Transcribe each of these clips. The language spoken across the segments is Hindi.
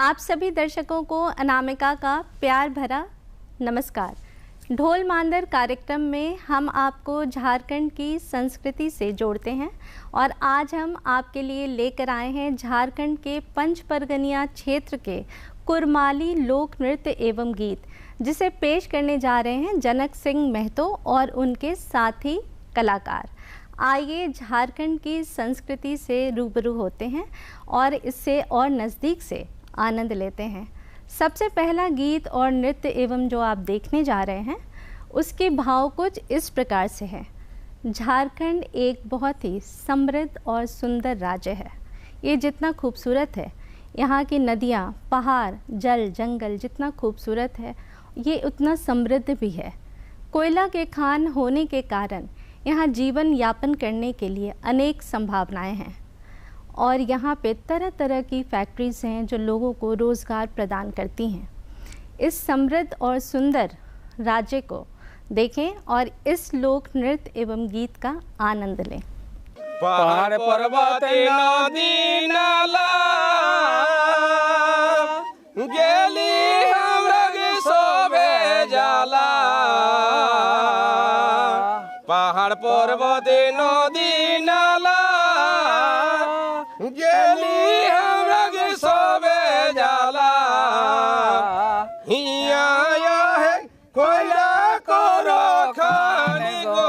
आप सभी दर्शकों को अनामिका का प्यार भरा नमस्कार। ढोल मांदर कार्यक्रम में हम आपको झारखंड की संस्कृति से जोड़ते हैं और आज हम आपके लिए लेकर आए हैं झारखंड के पंच परगनिया क्षेत्र के कुरमाली लोक नृत्य एवं गीत, जिसे पेश करने जा रहे हैं जनक सिंह महतो और उनके साथी कलाकार। आइए झारखंड की संस्कृति से रूबरू होते हैं और इससे और नज़दीक से आनंद लेते हैं। सबसे पहला गीत और नृत्य एवं जो आप देखने जा रहे हैं उसके भाव कुछ इस प्रकार से है। झारखंड एक बहुत ही समृद्ध और सुंदर राज्य है। ये जितना खूबसूरत है, यहाँ की नदियाँ, पहाड़, जल, जंगल जितना खूबसूरत है, ये उतना समृद्ध भी है। कोयला के खान होने के कारण यहाँ जीवन यापन करने के लिए अनेक संभावनाएं हैं और यहाँ पे तरह तरह की फैक्ट्रीज़ हैं जो लोगों को रोज़गार प्रदान करती हैं। इस समृद्ध और सुंदर राज्य को देखें और इस लोक नृत्य एवं गीत का आनंद लें। पहाड़ पर्वत नदी नाला गेली हमरग सोबे जाला। पहाड़ पर्वत नदी नाला गेली हमरग सोबे जाला। हिया है कोयला करो खाने गो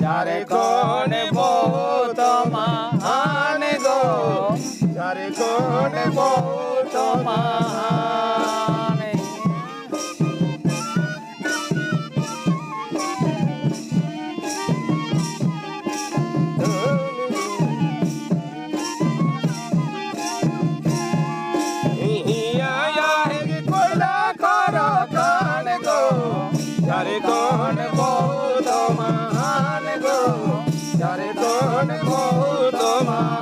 यारे कौन बहुत महान गो यारे कौन बहुत महान। यारे कौन बहुत महान गो यारे कौन बहुत महान।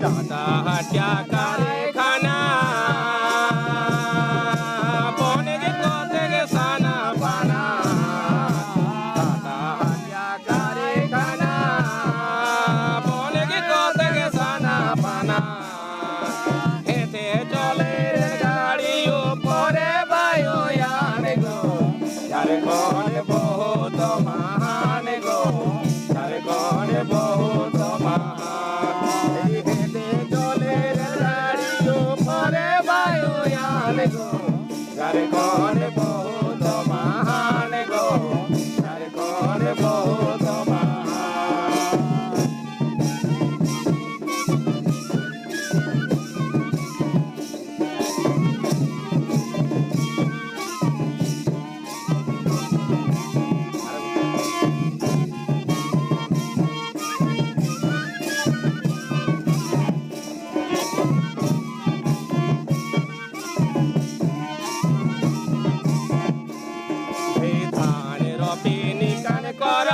टाटा हटिया कारखाना बोने के तोते के साना पाना। टाटा हटिया कारखाना बोने के तोते के साना पाना। हेते चले रे गाड़ियों परे बायो याने गो यारे कौन बहुत महान गो यारे कौन बहुत महान। यारे कौन बहुत महान गो यारे कौन बहुत महान। धान रोपी निकाल कर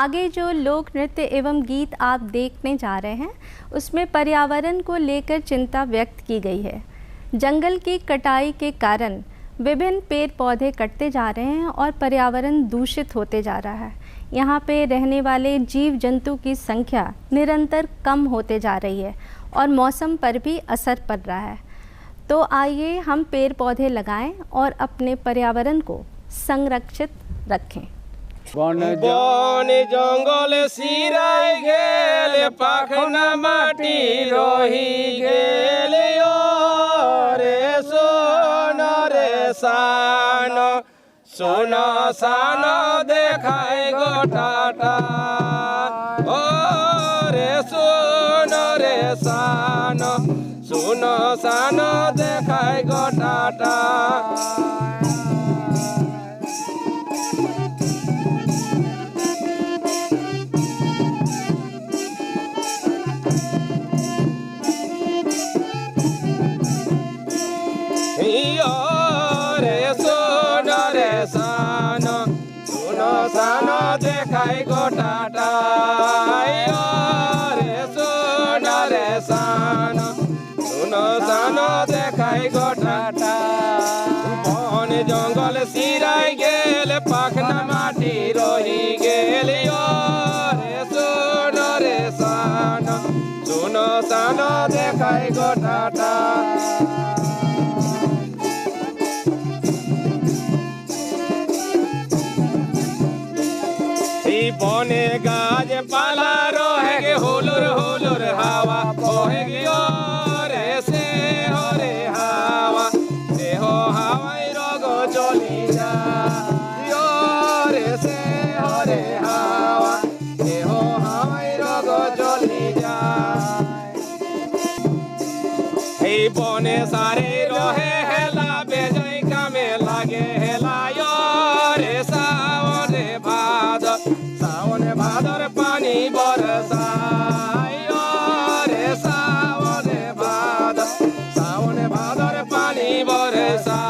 आगे जो लोक नृत्य एवं गीत आप देखने जा रहे हैं उसमें पर्यावरण को लेकर चिंता व्यक्त की गई है। जंगल की कटाई के कारण विभिन्न पेड़ पौधे कटते जा रहे हैं और पर्यावरण दूषित होते जा रहा है। यहाँ पे रहने वाले जीव जंतु की संख्या निरंतर कम होते जा रही है और मौसम पर भी असर पड़ रहा है। तो आइए हम पेड़ पौधे लगाएं और अपने पर्यावरण को संरक्षित रखें। बन जंगल सिराय गेल, पाखना माटी रही गेल, रे सोन रे सान, सोन सान देखाय गोटाटा, ओ रे सोन रे सान, सोन सान देखाय गोटाटा। सानो देखाय गोटाटा, रे सोन रे सानो, सुनो सानो देखाय गोटाटा। बन जंगल सिराय गेल, पाखना माटी रही गेल, रे सोन रे सानो, सुनो सानो देखाय गोटाटा। बने गाज पाला रोहेगे, हुलुर हुलुर हवा बहेगे, रे से हो रे हवा, से हो हवाई रोगो चली जा, रे से हो रे हवा, से हो हवाई रोगो चली जा। बने सारे रोहे हेला, बेजई कामे लागे हेला, रे सावन रे भादर, सावन भादर पानी बरसाय, रे सावन भादर, सावन भादर पानी बरसाय।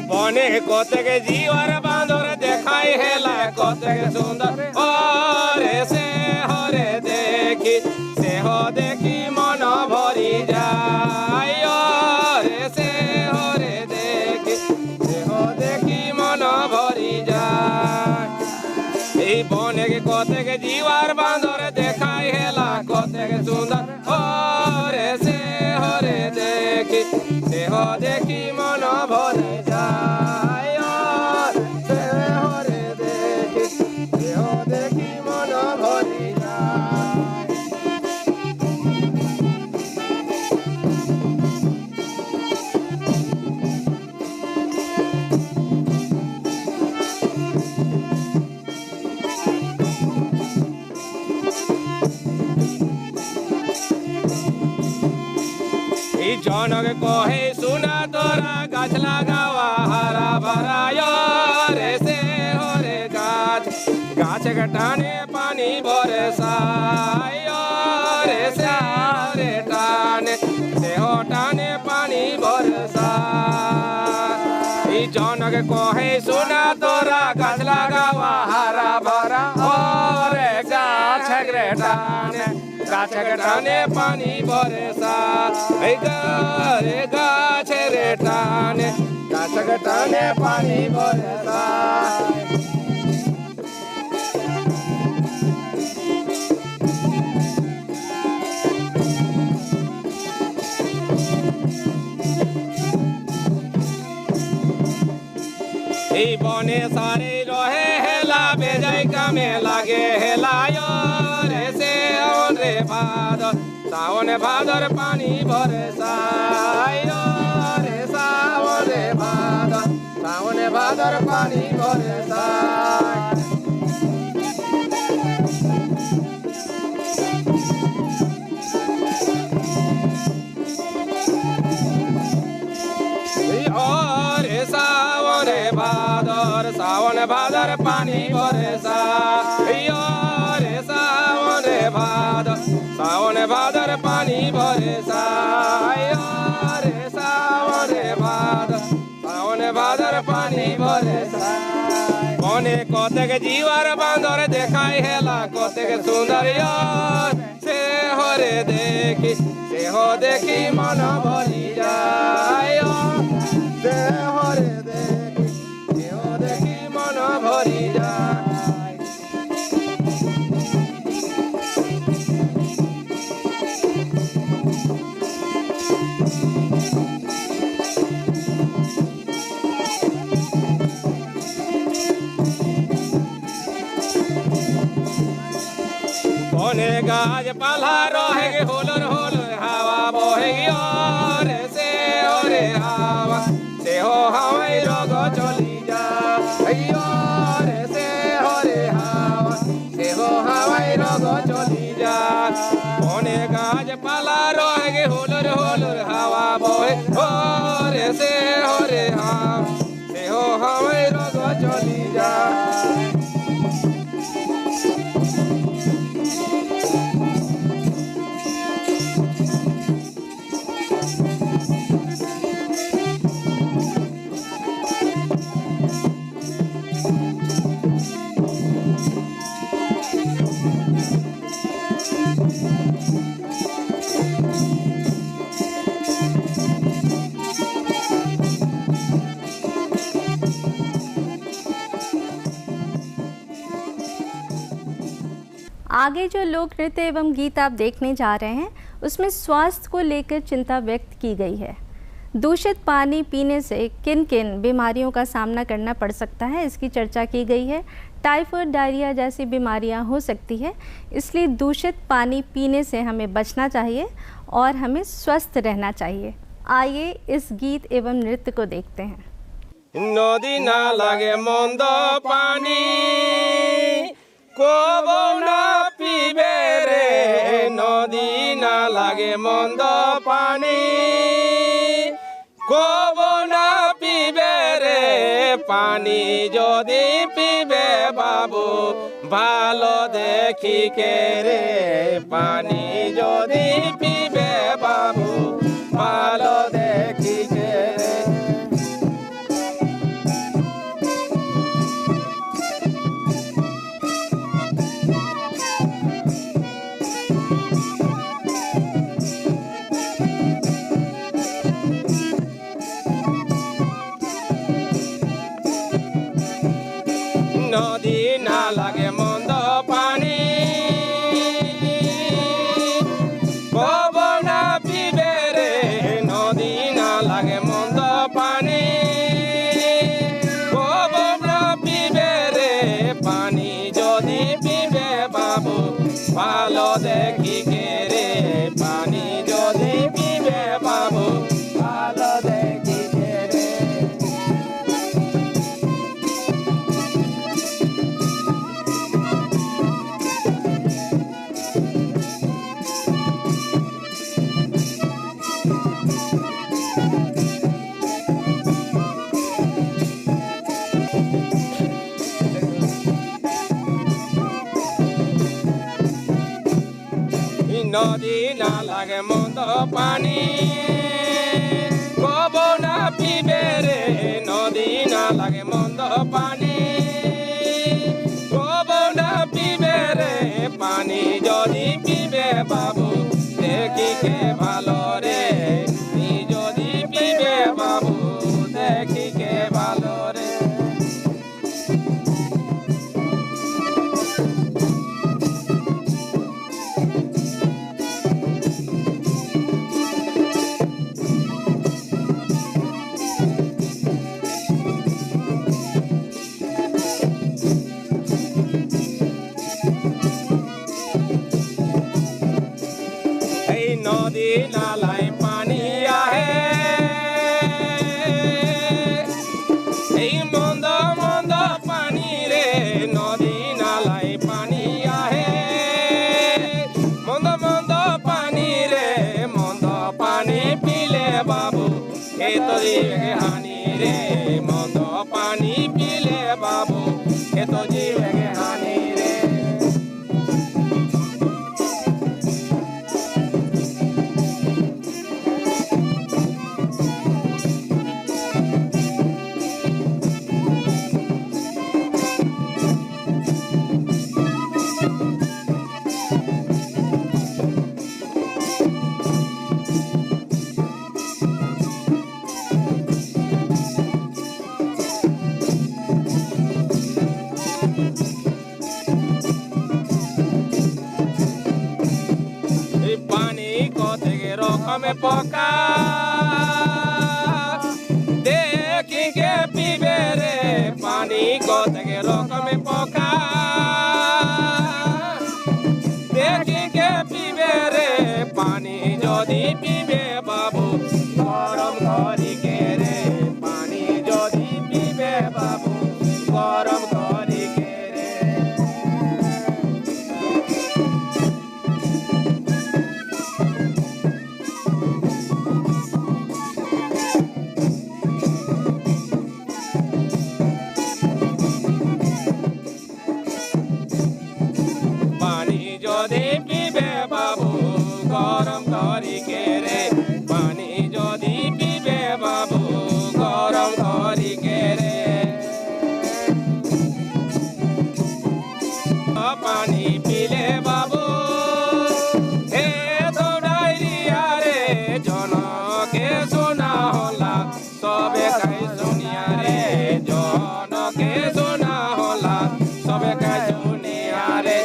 बने कतेक जीवर बांदर देखाय हेला, कतेक सुंदर हरे से हरे देखी, से हो देखी मन भरी जाय, रे से हरे देखी, से हो देखी मन भरी जाय। बने कतेक जीवर बांदर देखाय हेला, कतेक सुंदर हरे से हरे देखी, से हो देखी मन भरी जाय, से हरे देखी, से हो देखी मन भरी जाय। जनक कहे सुना तोरा गाछ लगावा हरा भरा, रे से हो रे गाछ, गाछ के टाने पानी बरसाय, रे से रे टाने, से हो टाने पानी बरसाय। जनक कहे सुना तोरा गाछ लगावा हरा भरा, रे गाछ के टाने, गाछ के टाने पानी बरसाय, रे गाछ रे टाने, गाछ के टाने पानी बरसाय। बने सारे रहे हेला, बेजई कामे लागे हेला, रे से रे भादर, सावन भादर पानी बरसाय, रे सावन भादर, सावन भादर पानी बरसाय। सावन भादर पानी बरसा यो रे सावन भादर सावन भादर पानी बरसा यो रे सावन भादर सावन भादर पानी बरसा कोने कतेक जीवर बांदर देखाई हेला कतेक सुंदर से हरे देखी से हो देखी मन भरी जाय से हरे देखी से हो देखी मन भरी जाय कोने गाज पाला रोहेगे होलर होलर हवा बोहेगी और से ओरे हवा से हो हवाई रोग चली जा और से ओरे हवा से हो हवाई रोग चली जा कोने गाज पाला रोहेगे होलर होलर हवा बोहे और से ओरे हवा से हो हवाई रोग चली जा आगे जो लोक नृत्य एवं गीत आप देखने जा रहे हैं उसमें स्वास्थ्य को लेकर चिंता व्यक्त की गई है। दूषित पानी पीने से किन किन बीमारियों का सामना करना पड़ सकता है इसकी चर्चा की गई है। टाइफाइड डायरिया जैसी बीमारियां हो सकती है, इसलिए दूषित पानी पीने से हमें बचना चाहिए और हमें स्वस्थ रहना चाहिए। आइए इस गीत एवं नृत्य को देखते हैं। नदी ना लागे मंद पानी कबो ना पीबे रे नदी ना लागे मंद पानी कबो ना पीबे रे पानी जदि पीबे बाबू भालो देखी के रे पानी जदि पीबे बाबू भालो देखी के रे नदी ना लागे मंद पानी कबो ना पीबे रे नदी ना लागे मंद पानी कबो ना पीबे रे पानी जदि पीबे बाबू भालो देखी के रे पानी जदि पीबे बाबू भालो देखी के रे नदी ना लागे मंद पानी कबो ना पीबे रे नदी ना लागे मंद पानी कबो ना पीबे रे पानी जदि पीबे बाबू देखी के भालो रे जदि पीबे बाबू देखी के भालो रे तो जीव के हानि रे में पोका देखी के पीबे रे पानी को तगे रोक में पोका देखी के पीबे रे पानी जोदी पीबे बाबू गरम करी के रे पानी जोदी पीबे बाबू गरम करी के गरम करी के रे पानी जोदी पीबे बाबू गरम करी के रे पानी पीले बाबू हे तो डायरिया रे जन के सुना होला सबे कई सुनिया रे जन के सुना होला सबे कई सुनिया रे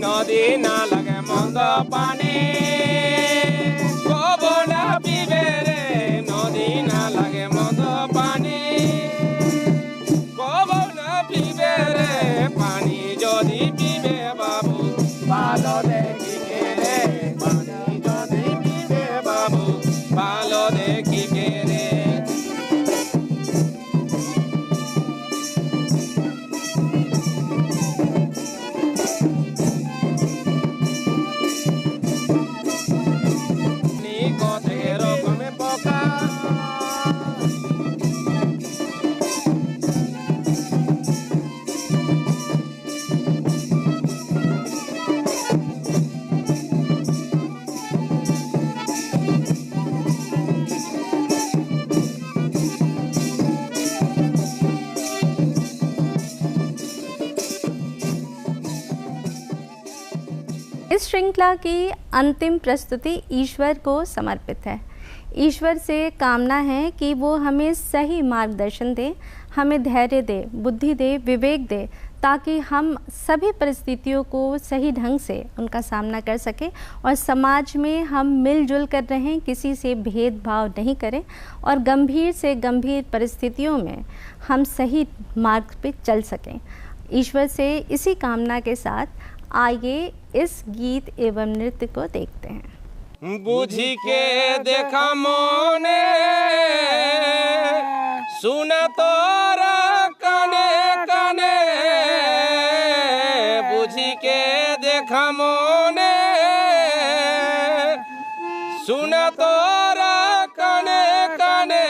नदी ना लगे मंद पानी कबो ना पीबे रे नदी ना लगे मंद पानी कबो ना पीबे रे पानी जोदी पीबे बाबू बालो देखी के रे पानी जोदी पीबे बाबू बालो देखी के रे इस श्रृंखला की अंतिम प्रस्तुति ईश्वर को समर्पित है। ईश्वर से कामना है कि वो हमें सही मार्गदर्शन दे, हमें धैर्य दे, बुद्धि दे, विवेक दे, ताकि हम सभी परिस्थितियों को सही ढंग से उनका सामना कर सकें और समाज में हम मिलजुल कर रहें, किसी से भेदभाव नहीं करें और गंभीर से गंभीर परिस्थितियों में हम सही मार्ग पे चल सकें। ईश्वर से इसी कामना के साथ आइए इस गीत एवं नृत्य को देखते हैं। बुझी के देखा मोने सुन तोरा कने कने बुझी के देखा मोने सुन तोरा कने कने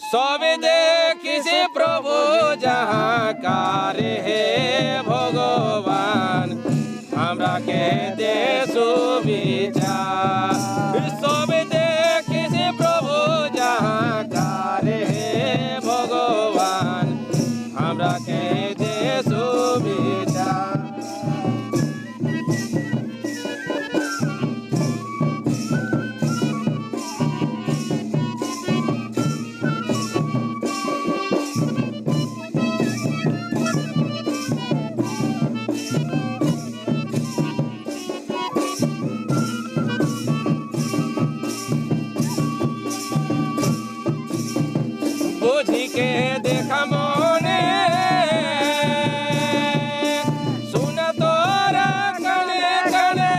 सब देखी से प्रभु जहाँ कार्य है भगवान हमरा के दे सुविचार सब देखी से प्रभु जहाँ कार्य है भगवान हमरा के दे सुविचार। बुझी के देखा मोने सुन तोरा कने कने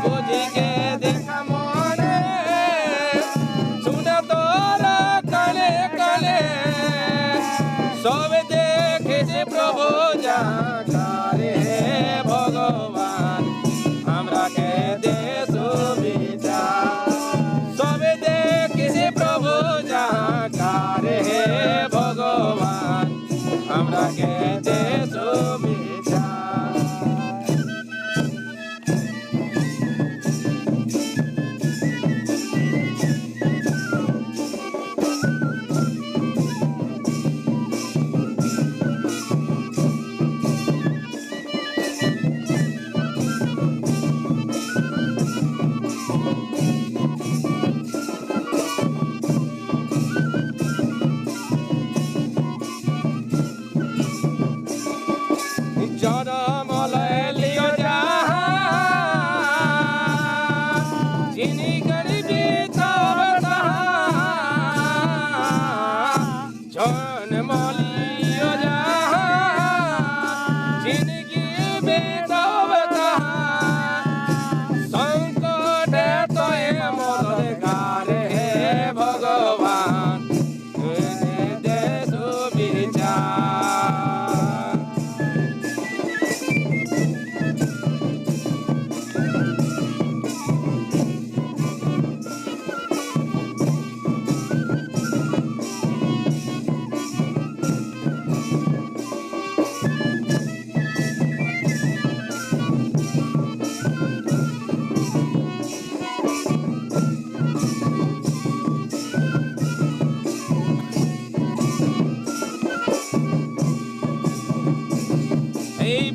बुझी के देखा मोने सुन तोरा कने कने सब देखे से प्रभु जाकारे भगवान हमरा के दे सुविधा सब देखे से प्रभु जाकारे भगवान हमरा के दे सुविधा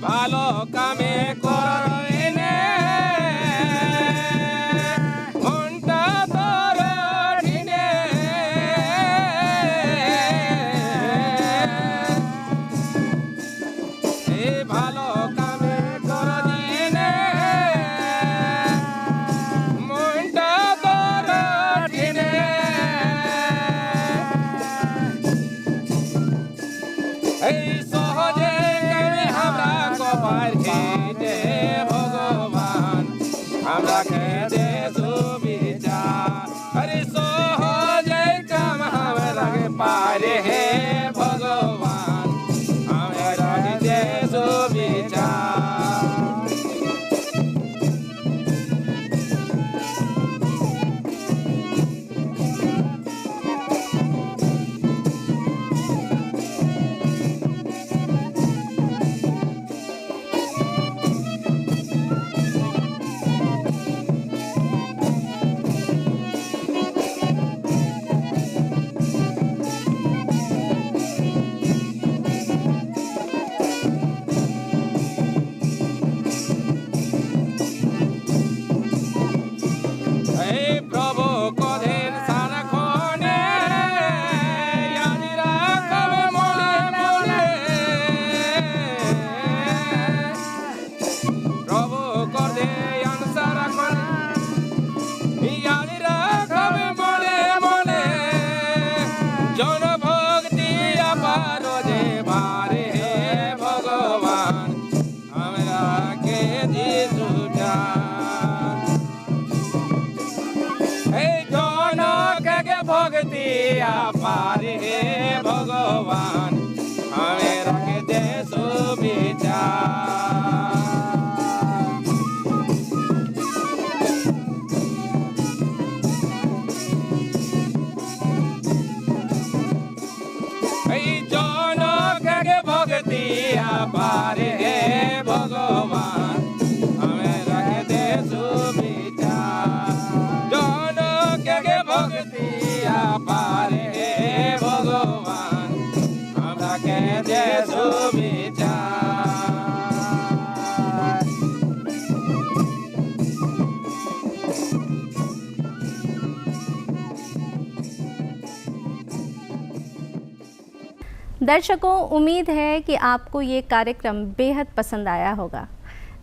ভালো কামে করইনে ঘন্টা তোর ঠিনে এই ভালো কামে করইনে মনটা তোর ঠিনে এই সহজে भगवान हमरा के दे सुविधा अरे सहज काम हमरा के पारे हे भगवान हमरा के दे सुविधा पारे हे भगवान हमें रख दे सुविधा जनक के भक्ति पारे हे भगवान हमें रख दे सुविधा जनक के भक्ति पारे भगवान हमरा के दे सुविधा दर्शकों, उम्मीद है कि आपको ये कार्यक्रम बेहद पसंद आया होगा।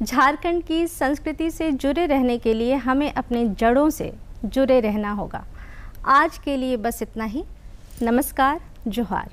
झारखंड की संस्कृति से जुड़े रहने के लिए हमें अपने जड़ों से जुड़े रहना होगा। आज के लिए बस इतना ही। नमस्कार, जोहार।